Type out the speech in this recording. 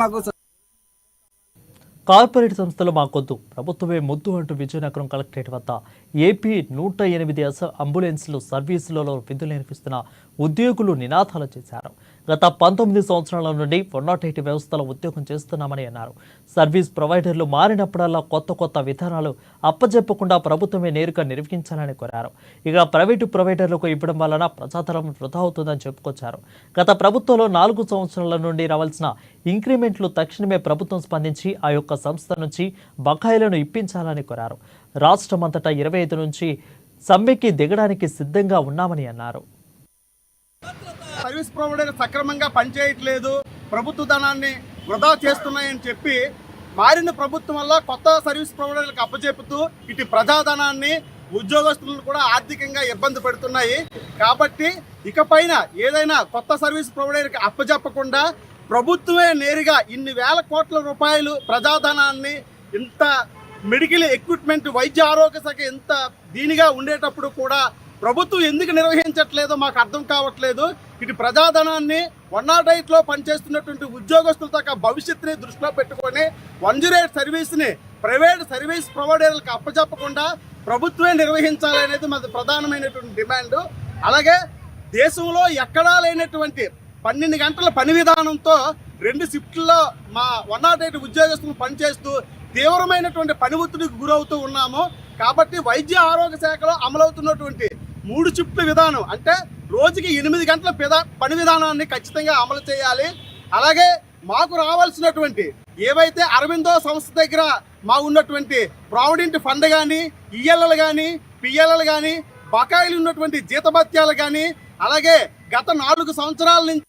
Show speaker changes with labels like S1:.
S1: మాకు
S2: కార్పొరేట్ సంస్థలు మాకొద్దు, ప్రభుత్వమే ముద్దు అంటూ విజయనగరం కలెక్టరేట్ వద్ద ఏపీ 108 అంబులెన్స్లు సర్వీసులలో విధులు నిర్వహిస్తున్న ఉద్యోగులు నినాదాలు చేశారు. గత 19 సంవత్సరాల నుండి 108 వ్యవస్థలో ఉద్యోగం చేస్తున్నామని అన్నారు. సర్వీస్ ప్రొవైడర్లు మారినప్పుడల్లా కొత్త విధానాలు అప్పజెప్పకుండా ప్రభుత్వమే నేరుగా నిర్వహించాలని కోరారు. ఇక ప్రైవేటు ప్రొవైడర్లకు ఇవ్వడం వలన ప్రజాధనం వృధా అవుతుందని చెప్పుకొచ్చారు. గత ప్రభుత్వంలో 4 సంవత్సరాల నుండి రావాల్సిన ఇంక్రిమెంట్లు తక్షణమే ప్రభుత్వం స్పందించి ఆ యొక్క సంస్థ నుంచి బకాయిలను ఇప్పించాలని కోరారు. రాష్ట్రమంతటా 25 నుంచి సమ్మెకి దిగడానికి సిద్ధంగా ఉన్నామని అన్నారు.
S3: సర్వీస్ ప్రొవైడర్ సక్రమంగా పనిచేయట్లేదు, ప్రభుత్వ ధనాన్ని వృధా చేస్తున్నాయని చెప్పి మారిన ప్రభుత్వం వల్ల కొత్త సర్వీస్ ప్రొవైడర్లకు అప్పచెపుతూ ఇటు ప్రజాధనాన్ని ఉద్యోగస్తులను కూడా ఆర్థికంగా ఇబ్బంది పెడుతున్నాయి. కాబట్టి ఇకపైన ఏదైనా కొత్త సర్వీస్ ప్రొవైడర్కి అప్పచెప్పకుండా ప్రభుత్వమే నేరుగా ఇన్ని వేల కోట్ల రూపాయలు ప్రజాధనాన్ని ఇంత మెడికల్ ఎక్విప్మెంట్ వైద్య ఆరోగ్య శాఖ ఇంత దీనిగా ఉండేటప్పుడు కూడా ప్రభుత్వం ఎందుకు నిర్వహించట్లేదో మాకు అర్థం కావట్లేదు. ఇటు ప్రజాధనాన్ని 108లో పనిచేస్తున్నటువంటి ఉద్యోగస్తులతో భవిష్యత్తుని దృష్టిలో పెట్టుకొని 108 సర్వీస్ని ప్రైవేట్ సర్వీస్ ప్రొవైడర్లకు అప్పచెప్పకుండా ప్రభుత్వమే నిర్వహించాలనేది మాది ప్రధానమైనటువంటి డిమాండ్. అలాగే దేశంలో ఎక్కడా లేనటువంటి 12 గంటల పని విధానంతో 2 షిఫ్ట్లలో మా 108 ఉద్యోగస్తులు పనిచేస్తూ తీవ్రమైనటువంటి పని ఒత్తిడికి గురవుతూ ఉన్నాము. కాబట్టి వైద్య ఆరోగ్య శాఖలో అమలవుతున్నటువంటి 3 షిఫ్ట్ల విధానం అంటే రోజుకి 8 గంటల పని విధానాన్ని ఖచ్చితంగా అమలు చేయాలి. అలాగే మాకు రావాల్సినటువంటి ఏవైతే అరవిందో సంస్థ దగ్గర మా ఉన్నటువంటి ప్రావిడెంట్ ఫండ్ కానీ, ఈఎల్ఎల్ కానీ, పిఎల్ఎల్ కానీ, బకాయిలు ఉన్నటువంటి జీతభత్యాలు కానీ, అలాగే గత 4 సంవత్సరాల నుంచి